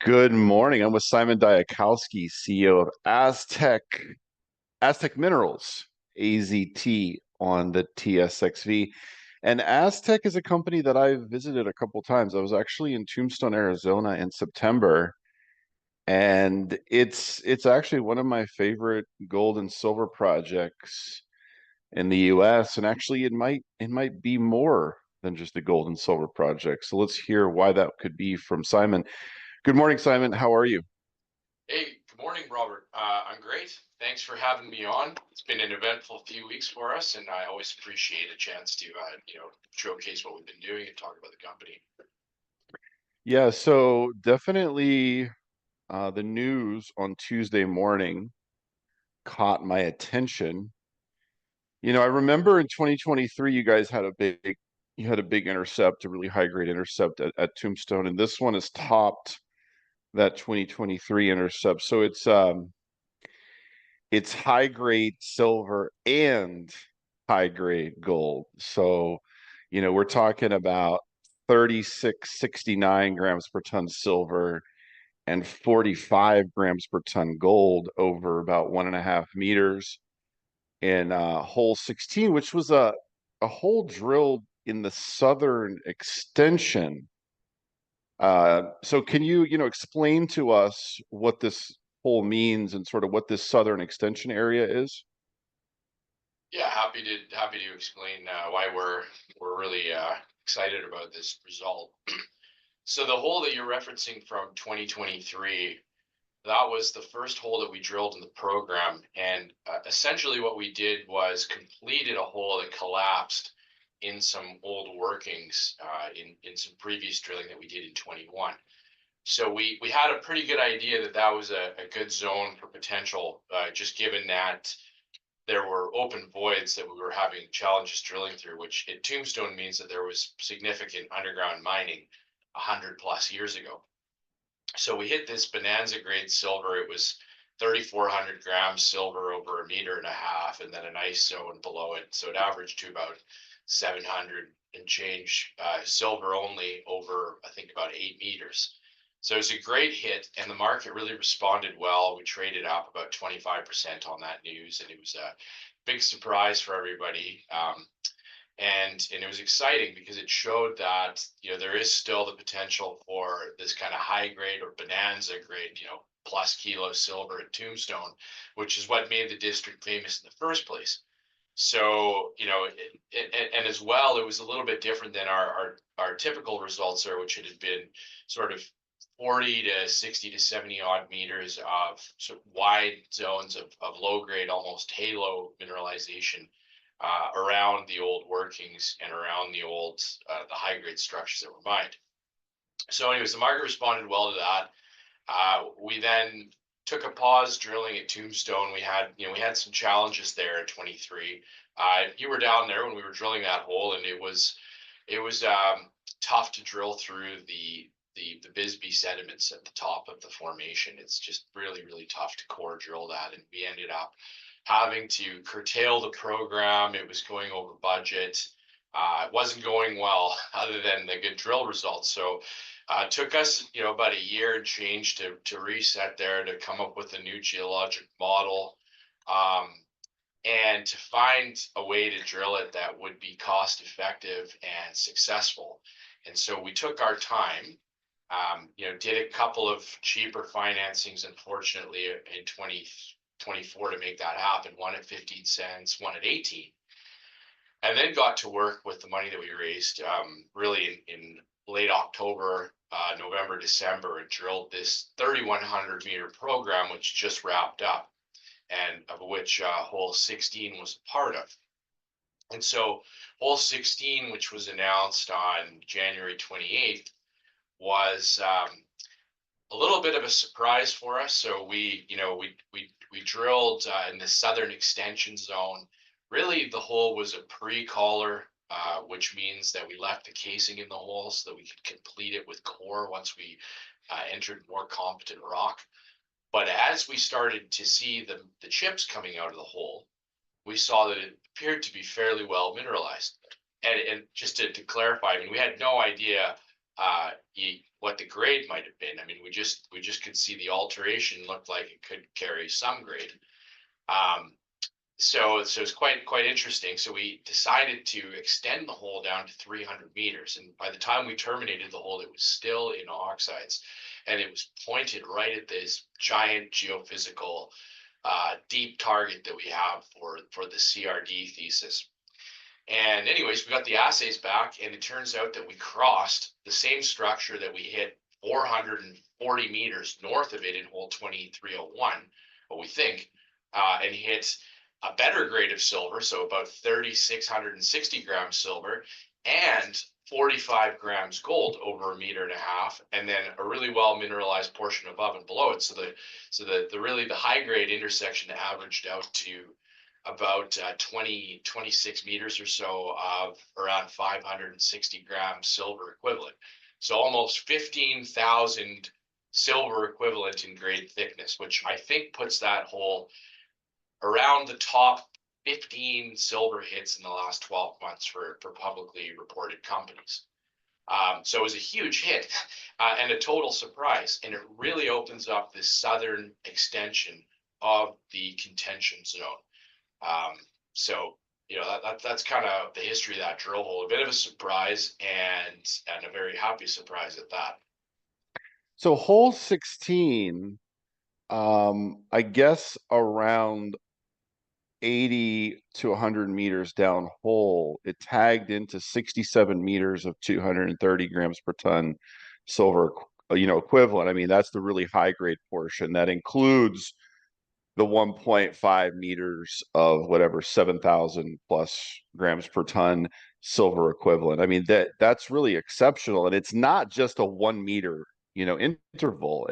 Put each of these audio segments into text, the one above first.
Good morning. I'm with Simon Diakowski, CEO of Aztec Minerals, AZT on the TSX-V. And Aztec is a company that I've visited a couple times. I was actually in Tombstone, Arizona in September, and it's actually one of my favorite gold and silver projects in the US. And actually it might be more than just a gold and silver project. So let's hear why that could be from Simon. Good morning, Simon. How are you? Hey, good morning, Robert. I'm great. Thanks for having me on. It's been an eventful few weeks for us, and I always appreciate a chance to, showcase what we've been doing and talk about the company. Yeah, so definitely the news on Tuesday morning caught my attention. I remember in 2023 you guys had a big intercept, a really high grade intercept at Tombstone, and this one has topped that 2023 intercept. So it's high grade silver and high grade gold. So, we're talking about 3669 grams per ton silver and 45 grams per ton gold over about 1.5 meters in hole 16, which was a hole drilled in the southern extension. So can you explain to us what this hole means and sort of what this southern extension area is? Yeah, happy to explain why we're really excited about this result. So the hole that you're referencing from 2023, that was the first hole that we drilled in the program, and essentially what we did was completed a hole that collapsed in some old workings in some previous drilling that we did in 21. So we had a pretty good idea that that was a good zone for potential, just given that there were open voids that we were having challenges drilling through, which at Tombstone means that there was significant underground mining 100+ years ago. So we hit this Bonanza grade silver. It was 3,400 grams silver over 1.5 meters, and then a nice zone below it. So it averaged to about 700 and change silver only over, I think, about 8 meters. So it was a great hit, and the market really responded well. We traded up about 25% on that news, and it was a big surprise for everybody. And it was exciting because it showed that there is still the potential for this kind of high grade or bonanza grade, plus kilo silver at Tombstone, which is what made the district famous in the first place. So and as well, it was a little bit different than our typical results there, which had been sort of 40 to 60 to 70 odd meters of sort of wide zones of low grade, almost halo mineralization around the old workings and around the high grade structures that were mined. So anyways, the market responded well to that. We then took a pause drilling at Tombstone. We had some challenges there in 23. You were down there when we were drilling that hole, and it was tough to drill through the Bisbee sediments at the top of the formation. It's just really, really tough to core drill that, and we ended up having to curtail the program. It was going over budget. It wasn't going well, other than the good drill results. So it took us, about a year and change to reset there, to come up with a new geologic model, and to find a way to drill it that would be cost effective and successful. And so we took our time, did a couple of cheaper financings, unfortunately, in 2024 to make that happen. One at 15 cents, one at 18, and then got to work with the money that we raised, really in late October, November, December, and drilled this 3,100 meter program, which just wrapped up, and of which hole 16 was a part of. And so hole 16, which was announced on January 28th, was a little bit of a surprise for us. So we drilled in the southern extension zone. Really, the hole was a pre-collar, which means that we left the casing in the hole so that we could complete it with core once we entered more competent rock. But as we started to see the chips coming out of the hole, we saw that it appeared to be fairly well mineralized. And just to clarify, I mean, we had no idea what the grade might have been. I mean, we just could see the alteration looked like it could carry some grade. Um, so it's quite interesting. So we decided to extend the hole down to 300 meters, and by the time we terminated the hole, it was still in oxides, and it was pointed right at this giant geophysical deep target that we have for the CRD thesis. And anyways, we got the assays back, and it turns out that we crossed the same structure that we hit 440 meters north of it in hole 2301, what we think, and hit a better grade of silver, so about 3,660 grams silver, and 45 grams gold over a meter and a half, and then a really well mineralized portion above and below it. So the really the high grade intersection averaged out to about 26 meters or so of around 560 grams silver equivalent. So almost 15,000 silver equivalent in grade thickness, which I think puts that hole around the top 15 silver hits in the last 12 months for publicly reported companies. So it was a huge hit and a total surprise. And it really opens up this southern extension of the contention zone. So, that's kind of the history of that drill hole. A bit of a surprise and a very happy surprise at that. So hole 16, I guess around 80 to 100 meters down hole, it tagged into 67 meters of 230 grams per ton silver, equivalent. I mean, that's the really high grade portion. That includes the 1.5 meters of whatever 7,000 plus grams per ton silver equivalent. I mean, that's really exceptional. And it's not just a 1 meter, interval.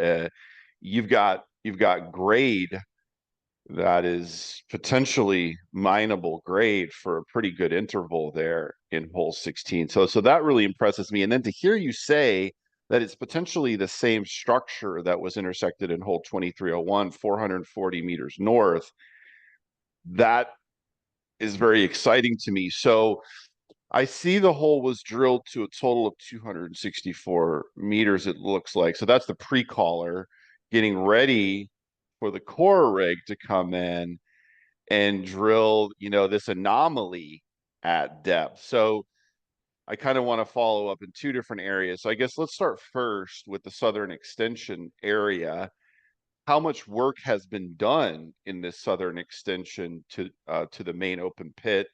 You've got grade that is potentially mineable grade for a pretty good interval there in hole 16. So that really impresses me. And then to hear you say that it's potentially the same structure that was intersected in hole 2301, 440 meters north, that is very exciting to me. So I see the hole was drilled to a total of 264 meters, it looks like. So that's the pre-caller getting ready for the core rig to come in and drill, this anomaly at depth. So I kind of want to follow up in two different areas. So I guess let's start first with the southern extension area. How much work has been done in this southern extension to the main open pit,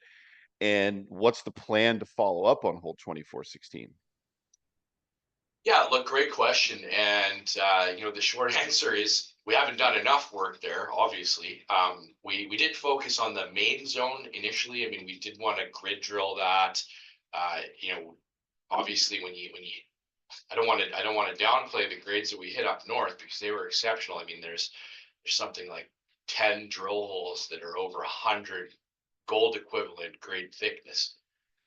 and what's the plan to follow up on hole 2416? Yeah, look, great question. And the short answer is we haven't done enough work there. Obviously, we did focus on the main zone initially. I mean, we did want to grid drill that. Uh, you know, Obviously, when you I don't want to downplay the grades that we hit up north because they were exceptional. I mean, there's something like 10 drill holes that are over 100 gold equivalent grade thickness.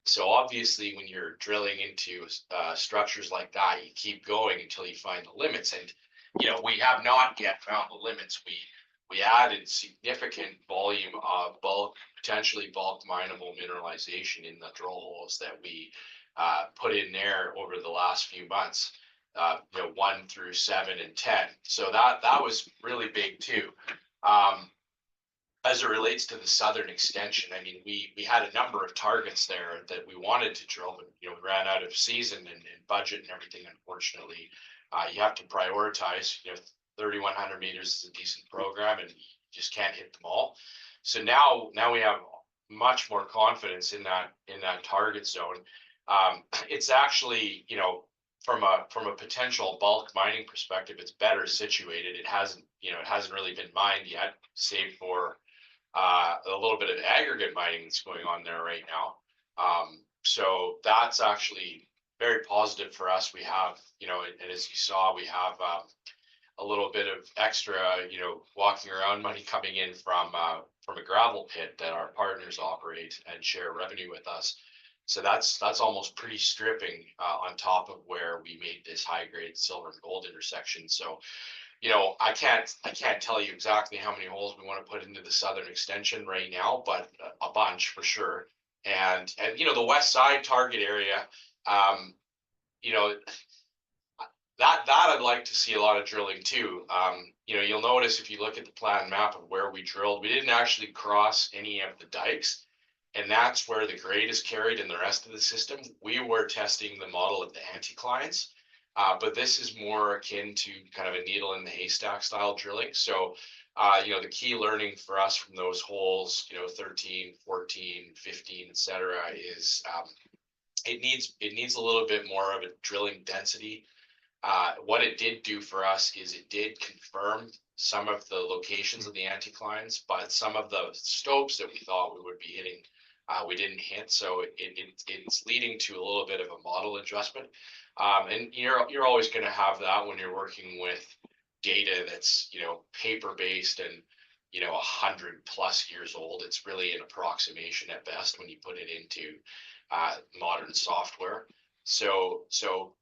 So obviously, when you're drilling into structures like that, you keep going until you find the limits. And we have not yet found the limits. We added significant volume of potentially bulk mineable mineralization in the drill holes that we put in there over the last few months. 1 through 7 and 10. So that was really big too. As it relates to the southern extension, I mean, we had a number of targets there that we wanted to drill, but we ran out of season and budget and everything. Unfortunately, you have to prioritize. 3,100 meters is a decent program, and you just can't hit them all. So now we have much more confidence in that target zone. It's actually, from a potential bulk mining perspective, it's better situated. It hasn't really been mined yet, save for a little bit of aggregate mining that's going on there right now. So that's actually very positive for us. We have, and as you saw, we have a little bit of extra, walking around money coming in from a gravel pit that our partners operate and share revenue with us. So that's almost pretty stripping on top of where we made this high grade silver and gold intersection. So I can't tell you exactly how many holes we want to put into the southern extension right now, but a bunch for sure. And the west side target area, um, you know, that I'd like to see a lot of drilling too. You'll notice if you look at the plan map of where we drilled, we didn't actually cross any of the dikes, and that's where the grade is carried in the rest of the system. We were testing the model at the anticlines, but this is more akin to kind of a needle in the haystack style drilling. So, the key learning for us from those holes, 13, 14, 15, etc., is it needs a little bit more of a drilling density. What it did do for us is it did confirm some of the locations of the anticlines, but some of the stopes that we thought we would be hitting, we didn't hit. So it's leading to a little bit of a model adjustment. And you're always going to have that when you're working with data that's paper based and 100+ years old. It's really an approximation at best when you put it into modern software. So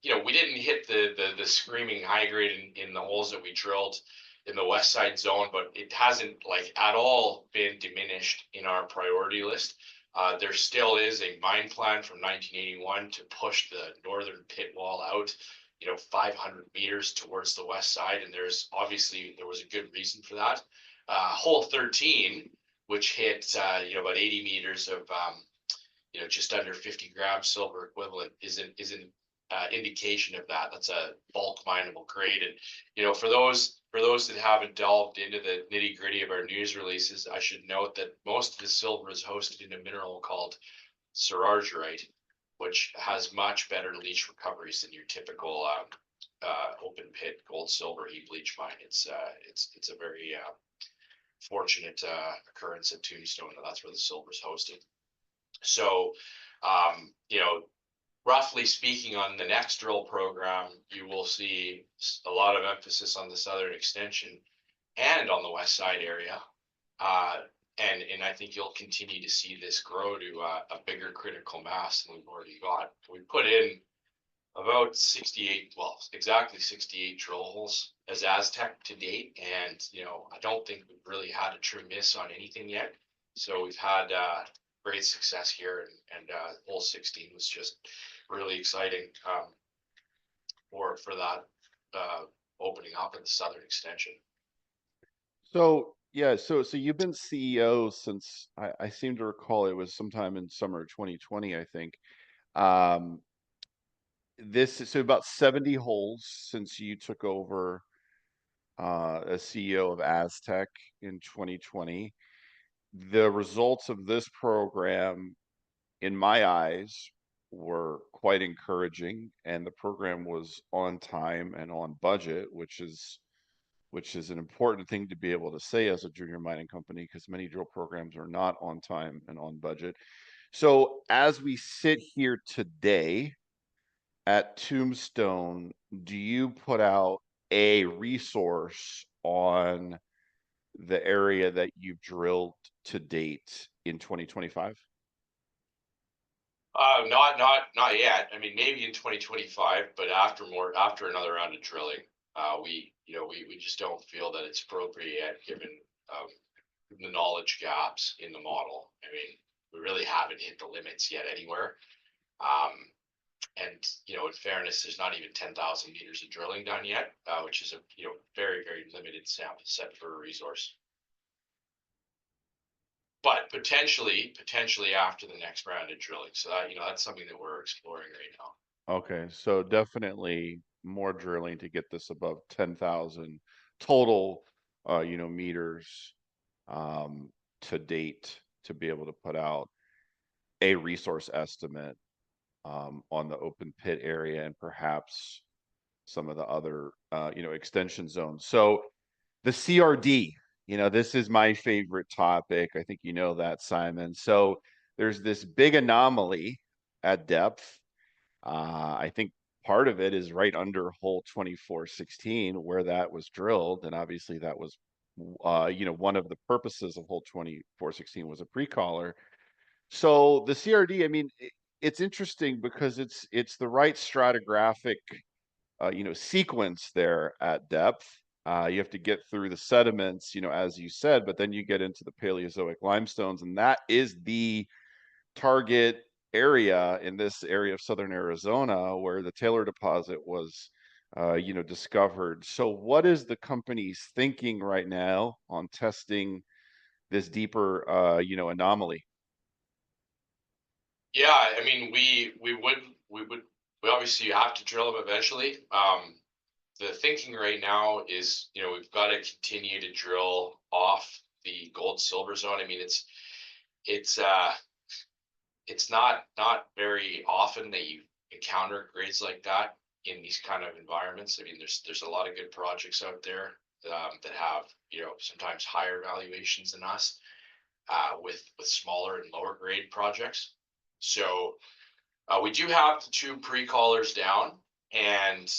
we didn't hit the screaming high grade in the holes that we drilled in the west side zone, but it hasn't like at all been diminished in our priority list. There still is a mine plan from 1981 to push the northern pit wall out, 500 meters towards the west side, and there was a good reason for that. Hole 13, which hit about 80 meters of just under 50 grams silver equivalent, is an indication of that. That's a bulk mineable grade. And for those that haven't delved into the nitty gritty of our news releases, I should note that most of the silver is hosted in a mineral called cerargyrite, which has much better leach recoveries than your typical open pit gold silver heap leach mine. It's a very fortunate occurrence at Tombstone, and that's where the silver is hosted. So, roughly speaking, on the next drill program, you will see a lot of emphasis on the southern extension and on the west side area. And I think you'll continue to see this grow to a bigger critical mass than we've already got. We put in about 68, well, exactly 68 drill holes as Aztec to date. And, I don't think we've really had a true miss on anything yet. So we've had great success here, and hole 16 was just really exciting for that opening up in the southern extension. So yeah, so you've been CEO since I seem to recall it was sometime in summer 2020, I think. Um, this is so about 70 holes since you took over as CEO of Aztec in 2020. The results of this program, in my eyes, were quite encouraging, and the program was on time and on budget, which is an important thing to be able to say as a junior mining company, because many drill programs are not on time and on budget. So as we sit here today at Tombstone, do you put out a resource on the area that you've drilled to date in 2025? Not yet. I mean, maybe in 2025, but after another round of drilling, we just don't feel that it's appropriate yet, given the knowledge gaps in the model. I mean, we really haven't hit the limits yet anywhere. And in fairness, there's not even 10,000 meters of drilling done yet, which is a very, very limited sample set for a resource. But potentially after the next round of drilling. So that's something that we're exploring right now. Okay, so definitely more drilling to get this above 10,000 total, meters to date to be able to put out a resource estimate on the open pit area and perhaps some of the other, extension zones. So the CRD, this is my favorite topic. I think you know that, Simon. So there's this big anomaly at depth. I think part of it is right under hole 2416 where that was drilled, and obviously that was, one of the purposes of hole 2416 was a pre-collar. So the CRD, I mean, it's interesting because it's the right stratigraphic, sequence there at depth. You have to get through the sediments, as you said, but then you get into the Paleozoic limestones, and that is the target area in this area of southern Arizona where the Taylor deposit was discovered. So what is the company's thinking right now on testing this deeper, anomaly? Yeah, I mean, we obviously have to drill them eventually. The thinking right now is, we've got to continue to drill off the gold silver zone. I mean, it's uh it's not very often that you encounter grades like that in these kind of environments. I mean, there's a lot of good projects out there that have, sometimes higher valuations than us, with smaller and lower grade projects. So we do have the two pre-callers down, and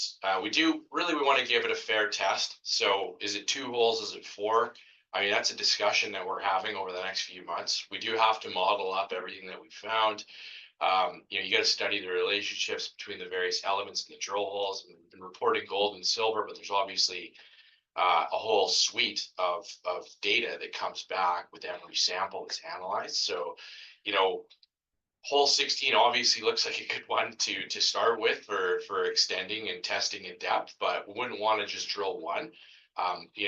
we want to give it a fair test. So is it 2 holes? Is it 4? I mean, that's a discussion that we're having over the next few months. We do have to model up everything that we found. You got to study the relationships between the various elements in the drill holes. And we've been reporting gold and silver, but there's obviously a whole suite of data that comes back with every sample that's analyzed. So, you know, hole 16 obviously looks like a good one to start with for extending and testing at depth, but we wouldn't want to just drill one.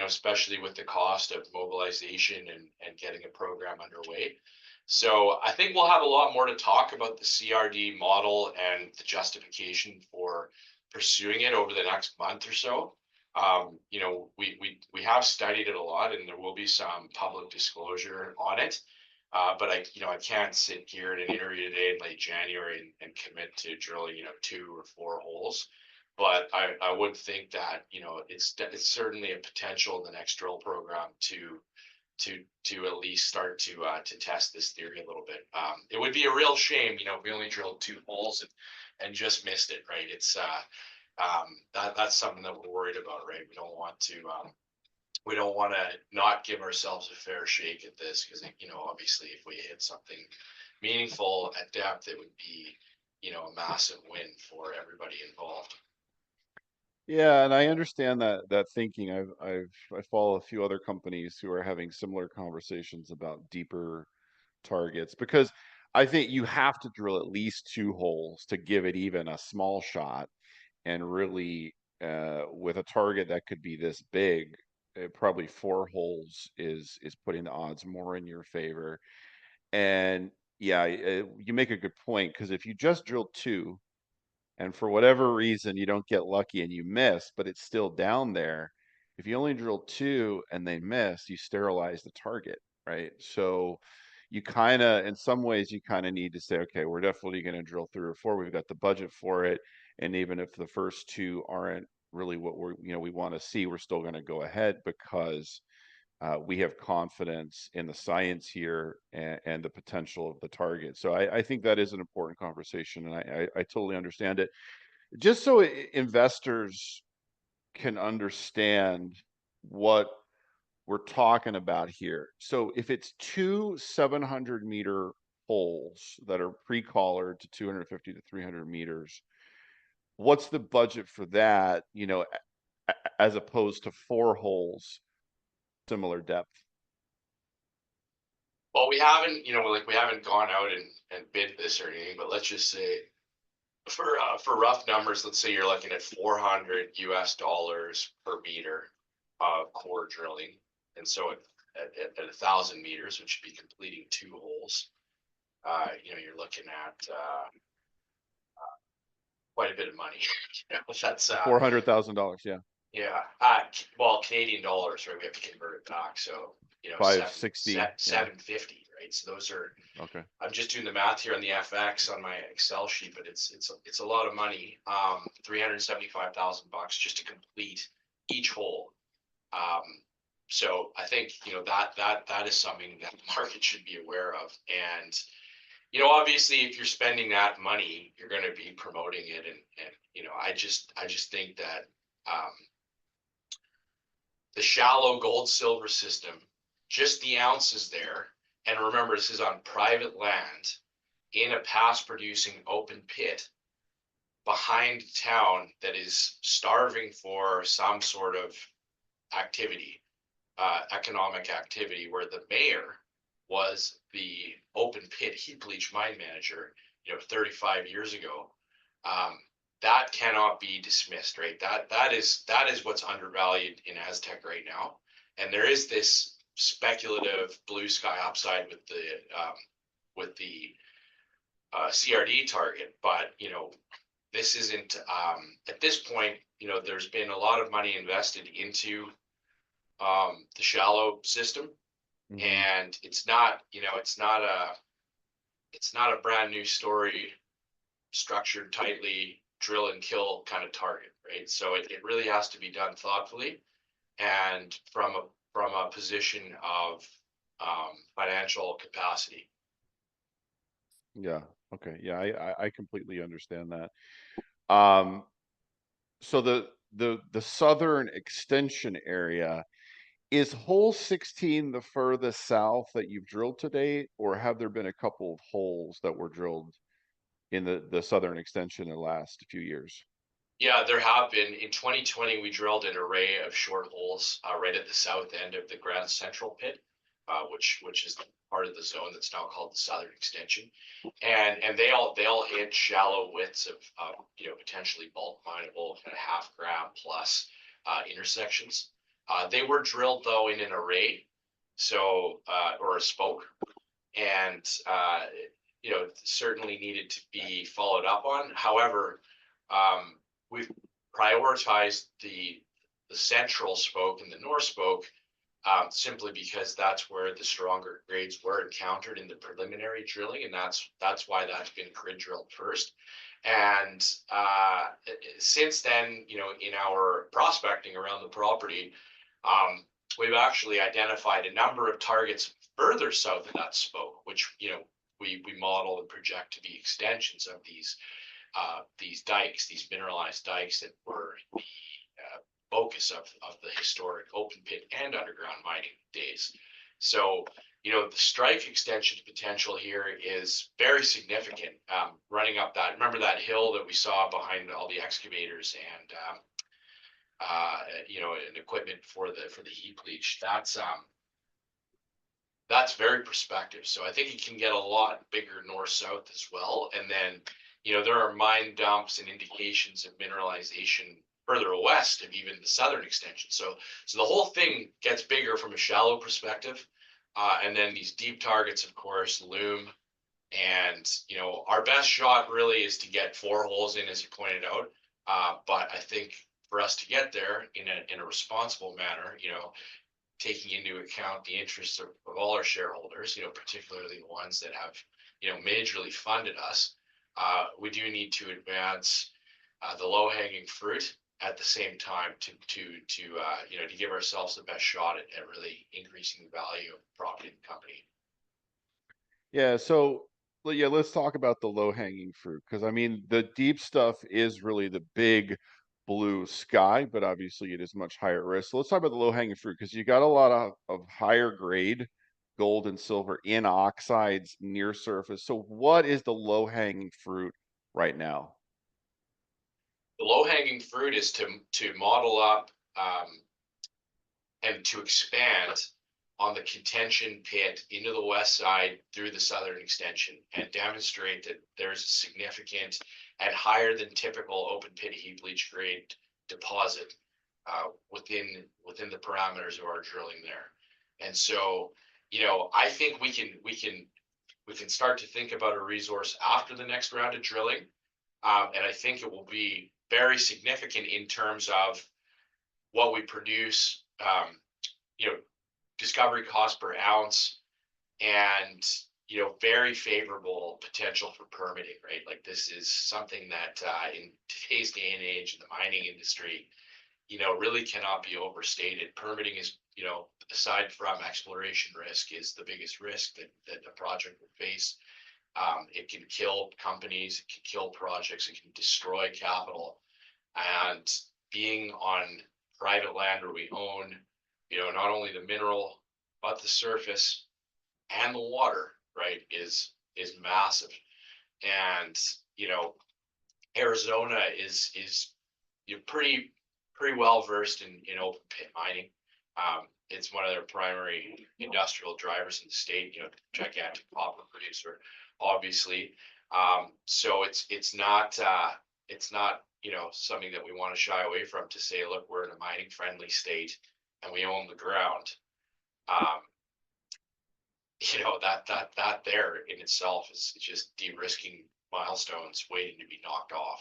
Especially with the cost of mobilization and getting a program underway. So I think we'll have a lot more to talk about the CRD model and the justification for pursuing it over the next month or so. We have studied it a lot, and there will be some public disclosure on it. But I can't sit here in an interview today in late January and commit to drilling, 2 or 4 holes. But I would think that, it's certainly a potential in the next drill program to at least start to test this theory a little bit. It would be a real shame, if we only drilled 2 holes and just missed it, right? That's something that we're worried about, right? We don't want to not give ourselves a fair shake at this, because obviously if we hit something meaningful at depth, it would be a massive win for everybody involved. Yeah, and I understand that thinking. I follow a few other companies who are having similar conversations about deeper targets, because I think you have to drill at least 2 holes to give it even a small shot. And really, with a target that could be this big, probably 4 holes is putting the odds more in your favor. And yeah, you make a good point, because if you just drill two, and for whatever reason you don't get lucky and you miss, but it's still down there, if you only drill two and they miss, you sterilize the target, right? So you kind of, in some ways, you kind of need to say, okay, we're definitely going to drill 3 or 4. We've got the budget for it. And even if the first two aren't really what we want to see, we're still going to go ahead, because we have confidence in the science here, and the potential of the target. So I think that is an important conversation, and I totally understand it. Just so investors can understand what we're talking about here. So if it's two 700-meter holes that are pre-collared to 250 to 300 meters, what's the budget for that, as opposed to 4 holes, similar depth? Well, we haven't gone out and bid this or anything, but let's just say for rough numbers, let's say you're looking at $400 per meter of core drilling. And so at 1,000 meters, which would be completing 2 holes, you're looking at quite a bit of money. That's $400,000, yeah. yeah. Well, Canadian dollars, right? We have to convert it back. So, 560, yeah. 750, right? So those are, Okay. I'm just doing the math here on the FX on my Excel sheet, but it's a lot of money. $375,000 just to complete each hole. So I think that is something that the market should be aware of. And obviously, if you're spending that money, you're going to be promoting it, and I just think that the shallow gold silver system, just the ounces there, and remember, this is on private land in a past producing open pit behind town that is starving for some sort of activity, economic activity, where the mayor was the open pit heap leach mine manager, 35 years ago. that cannot be dismissed, right? That is what's undervalued in Aztec right now, and there is this speculative blue sky upside with the CRD target, but this isn't at this point. There's been a lot of money invested into the shallow system, Hmm. and it's not a brand new story structured tightly drill and kill kind of target, right? So it really has to be done thoughtfully and from a position of financial capacity. Yeah. Okay. Yeah, I completely understand that. Um, so the southern extension area, is hole 16 the furthest south that you've drilled to date, or have there been a couple of holes that were drilled in the southern extension in the last few years? Yeah, there have been. In 2020, we drilled an array of short holes right at the south end of the Grand Central Pit, which is part of the zone that's now called the Southern Extension, and they all hit shallow widths of potentially bulk mineable kind of half-gram plus intersections. They were drilled though in an array, so or a spoke, and certainly needed to be followed up on. However, we've prioritized the central spoke and the north spoke simply because that's where the stronger grades were encountered in the preliminary drilling, and that's why that's been grid drilled first. And since then, in our prospecting around the property, we've actually identified a number of targets further south of that spoke, which we model and project to be extensions of these dikes, these mineralized dikes that were the focus of the historic open pit and underground mining days. So, the strike extension potential here is very significant. Running up that, remember that hill that we saw behind all the excavators and equipment for the heap leach. That's very prospective. So I think it can get a lot bigger north south as well. And then, there are mine dumps and indications of mineralization further west of even the southern extension. So the whole thing gets bigger from a shallow perspective. And then these deep targets, of course, loom. And, our best shot really is to get 4 holes in, as you pointed out. But I think for us to get there in a responsible manner, taking into account the interests of all our shareholders, particularly the ones that have, majorly funded us, we do need to advance the low hanging fruit at the same time to give ourselves the best shot at really increasing the value of the property and the company. Yeah, so yeah, let's talk about the low-hanging fruit, because I mean the deep stuff is really the big blue sky, but obviously it is much higher risk. So let's talk about the low-hanging fruit, because you got a lot of higher grade gold and silver in oxides near surface. So what is the low-hanging fruit right now? The low hanging fruit is to model up and to expand on the contention pit into the west side through the southern extension and demonstrate that there's a significant and higher than typical open pit heap leach grade deposit within the parameters of our drilling there. And so, I think we can start to think about a resource after the next round of drilling, and I think it will be very significant in terms of what we produce. You know, Discovery cost per ounce, and very favorable potential for permitting, right? Like, this is something that in today's day and age in the mining industry, really cannot be overstated. Permitting is, aside from exploration risk, is the biggest risk that a project would face. It can kill companies, it can kill projects, it can destroy capital. And being on private land where we own, not only the mineral, but the surface and the water, right, is massive. And Arizona is pretty well versed in open pit mining. It's one of their primary industrial drivers in the state. Gigantic copper producer, obviously. So it's not something that we want to shy away from, to say, look, we're in a mining friendly state and we own the ground. Um, that there in itself is just de-risking milestones waiting to be knocked off.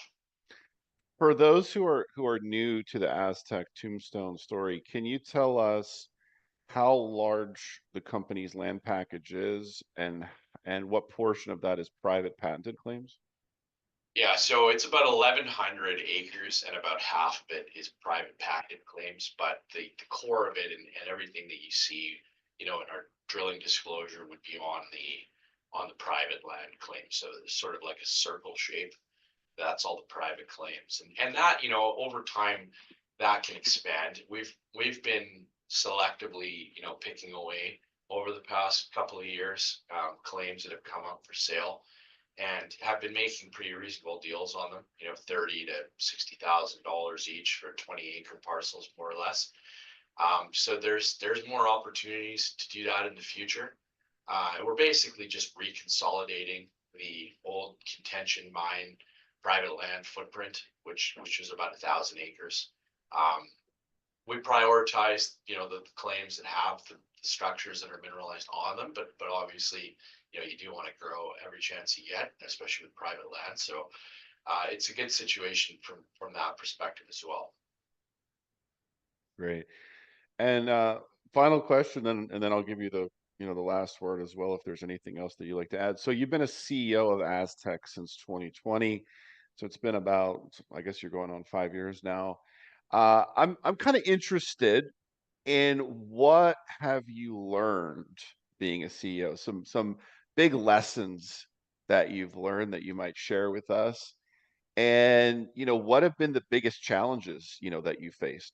For those who are new to the Aztec Tombstone story, can you tell us how large the company's land package is and what portion of that is private patented claims? Yeah, so it's about 1,100 acres, and about half of it is private patented claims. But the core of it, and everything that you see, in our drilling disclosure, would be on the private land claims. So it's sort of like a circle shape. That's all the private claims, and that, over time, that can expand. We've been selectively, picking away over the past couple of years, claims that have come up for sale, and have been making pretty reasonable deals on them. $30,000 to $60,000 each for 20-acre parcels, more or less. So there's more opportunities to do that in the future. And we're basically just reconsolidating the old Contention mine private land footprint, which was about 1,000 acres. We prioritized, the claims that have the structures that are mineralized on them, but obviously, you do want to grow every chance you get, especially with private land. So it's a good situation from that perspective as well. Great. And final question, and then I'll give you the last word as well if there's anything else that you'd like to add. So you've been a CEO of Aztec since 2020. So it's been about, I guess you're going on 5 years now. I'm kind of interested in what have you learned being a CEO? Some big lessons that you've learned that you might share with us. And what have been the biggest challenges, that you faced?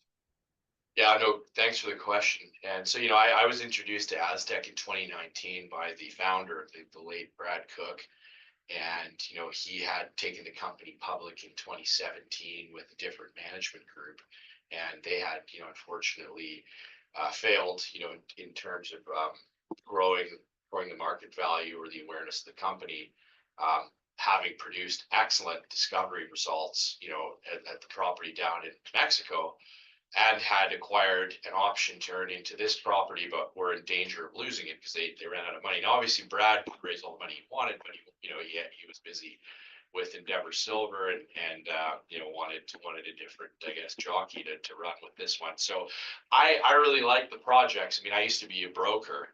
Yeah, no, thanks for the question. And so, I was introduced to Aztec in 2019 by the founder, the late Brad Cook. And, he had taken the company public in 2017 with a different management group. And they had, unfortunately, failed, in terms of growing the market value or the awareness of the company, having produced excellent discovery results, at the property down in Mexico, and had acquired an option to turn into this property, but were in danger of losing it because they ran out of money. Now, obviously, Brad could raise all the money he wanted, but he was busy with Endeavor Silver, and wanted a different, I guess, jockey to run with this one. So I really like the projects. I mean, I used to be a broker.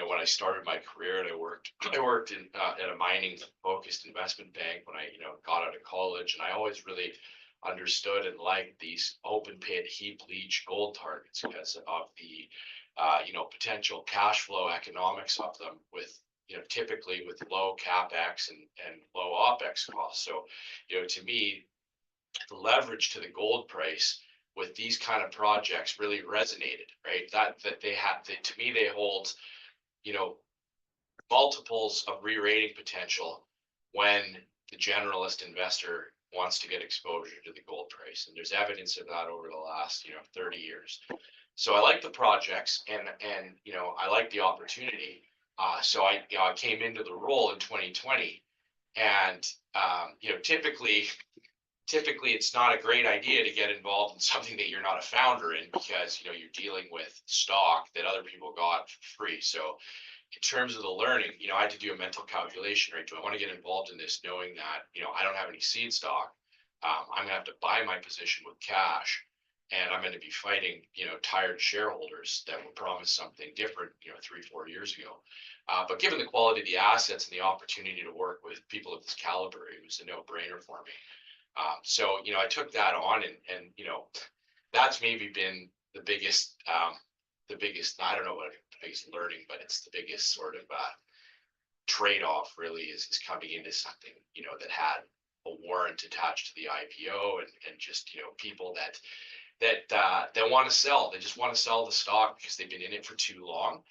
When I started my career, and I worked in at a mining focused investment bank when I got out of college, and I always really understood and liked these open pit heap leach gold targets because of the potential cash flow economics of them, with typically with low capex and low opex costs. So to me, the leverage to the gold price with these kind of projects really resonated, right? That they have, to me, they hold multiples of re-rating potential when the generalist investor wants to get exposure to the gold price. And there's evidence of that over the last 30 years. So I like the projects, and I like the opportunity. So I came into the role in 2020, and typically it's not a great idea to get involved in something that you're not a founder in, because you're dealing with stock that other people got for free. So in terms of the learning, I had to do a mental calculation, right? Do I want to get involved in this knowing that, I don't have any seed stock? I'm gonna have to buy my position with cash, and I'm going to be fighting, tired shareholders that were promised something different, 3-4 years ago. But given the quality of the assets and the opportunity to work with people of this caliber, it was a no-brainer for me. So, I took that on, and that's maybe been the biggest, I don't know what the biggest learning, but it's the biggest sort of trade-off really is coming into something, that had a warrant attached to the IPO, and just, people that want to sell. They just want to sell the stock because they've been in it for too long.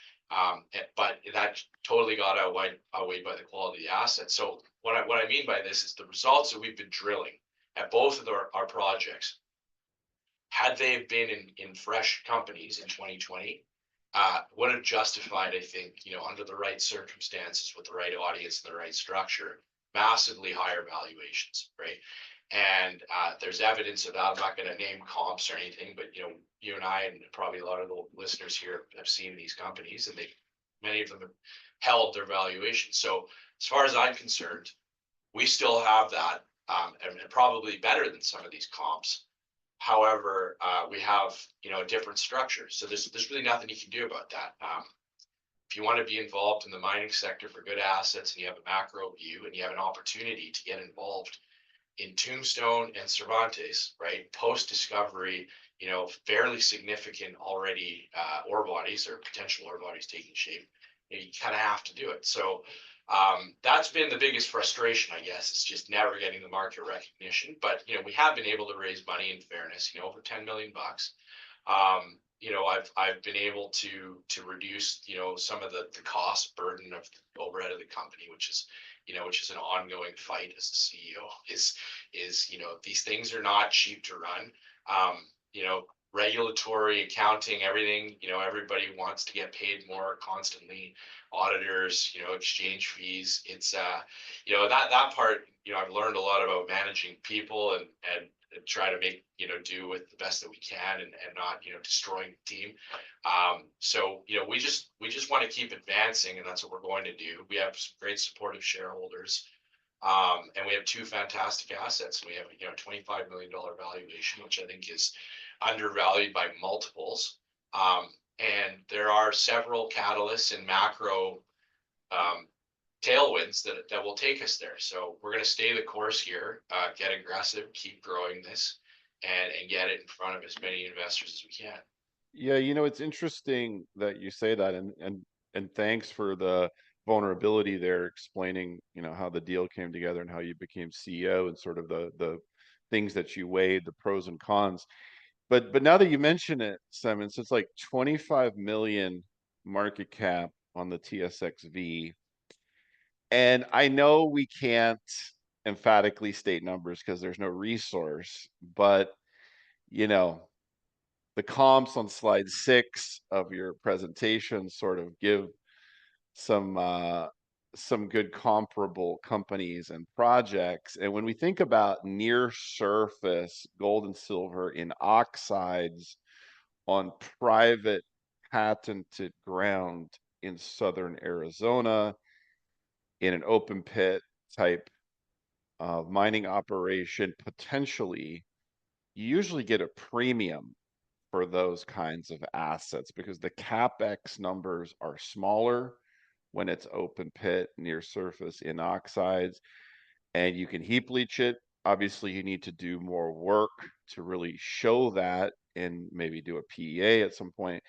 But that totally got outweighed by the quality of the asset. So what I mean by this is the results that we've been drilling at both of our projects, had they been in fresh companies in 2020, would have justified, I think, under the right circumstances, with the right audience and the right structure, massively higher valuations, right? And there's evidence of that. I'm not going to name comps or anything, but you and I and probably a lot of the listeners here have seen these companies, and many of them have held their valuation. So as far as I'm concerned, we still have that, and probably better than some of these comps. However, we have a different structure. So there's really nothing you can do about that. If you want to be involved in the mining sector for good assets, and you have a macro view, and you have an opportunity to get involved in Tombstone and Cervantes, right? Post discovery, fairly significant already ore bodies or potential ore bodies taking shape. You kind of have to do it. So that's been the biggest frustration, I guess. It's just never getting the market recognition. But we have been able to raise money in fairness. Over $10 million. I've been able to reduce some of the cost burden of the overhead of the company, which is an ongoing fight as a CEO. Is these things are not cheap to run. Regulatory, accounting, everything. Everybody wants to get paid more constantly. Auditors, exchange fees. It's that part. I've learned a lot about managing people and try to make do with the best that we can, and not destroying the team. So we just want to keep advancing, and that's what we're going to do. We have some great supportive shareholders, and we have two fantastic assets. We have $25 million valuation, which I think is undervalued by multiples. And there are several catalysts and macro tailwinds that will take us there. So we're going to stay the course here, get aggressive, keep growing this, and get it in front of as many investors as we can. Yeah, it's interesting that you say that, and thanks for the vulnerability there, explaining, how the deal came together and how you became CEO, and sort of the things that you weighed, the pros and cons. But now that you mention it, Simon, so it's like 25 million market cap on the TSX-V. And I know we can't emphatically state numbers because there's no resource, but you know, the comps on slide 6 of your presentation sort of give some good comparable companies and projects. And when we think about near surface gold and silver in oxides on private patented ground in southern Arizona, in an open pit type of mining operation, potentially, you usually get a premium for those kinds of assets because the capex numbers are smaller when it's open pit, near surface, in oxides, and you can heap leach it. Obviously, you need to do more work to really show that, and maybe do a PEA at some point,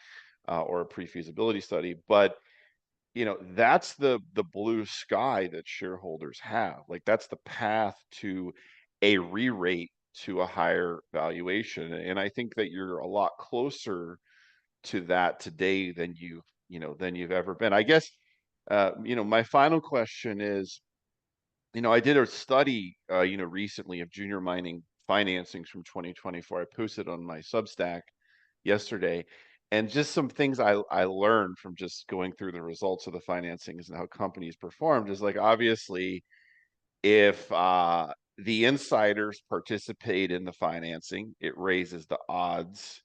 or a pre-feasibility study. But that's the blue sky that shareholders have. Like, that's the path to a re-rate to a higher valuation. And I think that you're a lot closer to that today than you've ever been. I guess, my final question is, I did a study, recently, of junior mining financings from 2024. I posted on my Substack yesterday, and just some things I learned from just going through the results of the financings and how companies performed is, like, obviously, if the insiders participate in the financing, it raises the odds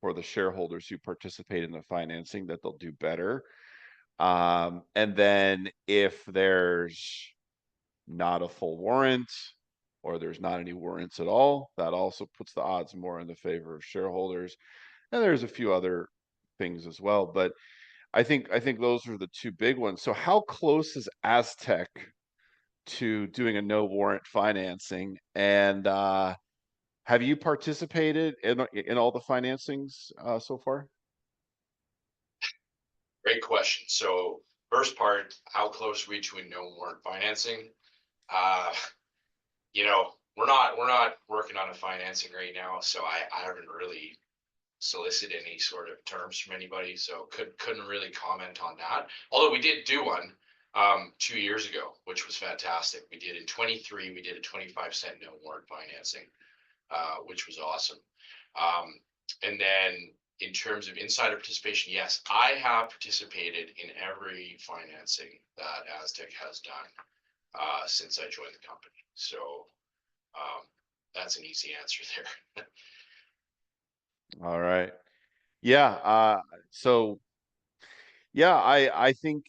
for the shareholders who participate in the financing that they'll do better. And then if there's not a full warrant, or there's not any warrants at all, that also puts the odds more in the favor of shareholders. And there's a few other things as well, but I think those are the two big ones. So how close is Aztec to doing a no warrant financing? And have you participated in all the financings so far? Great question. So first part, how close are we to a no warrant financing? Uh, we're not working on a financing right now, so I haven't really solicited any sort of terms from anybody, so couldn't really comment on that. Although we did do one 2 years ago, which was fantastic. We did in 23, we did a 25-cent no warrant financing, which was awesome. And then in terms of insider participation, yes, I have participated in every financing that Aztec has done since I joined the company. So that's an easy answer there. All right. Yeah. So yeah, I think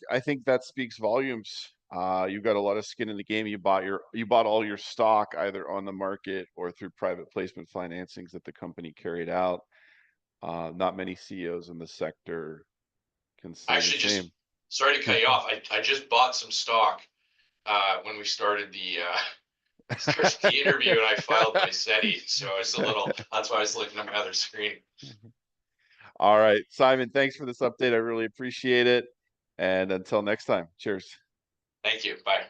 that speaks volumes. You've got a lot of skin in the game. You bought all your stock either on the market or through private placement financings that the company carried out. Not many CEOs in the sector can say the Actually, just same. sorry to cut you off. I just bought some stock when we started the interview, and I filed my SETI, so it's a little. That's why I was looking at my other screen. All right, Simon, thanks for this update. I really appreciate it. And until next time, cheers. Thank you. Bye.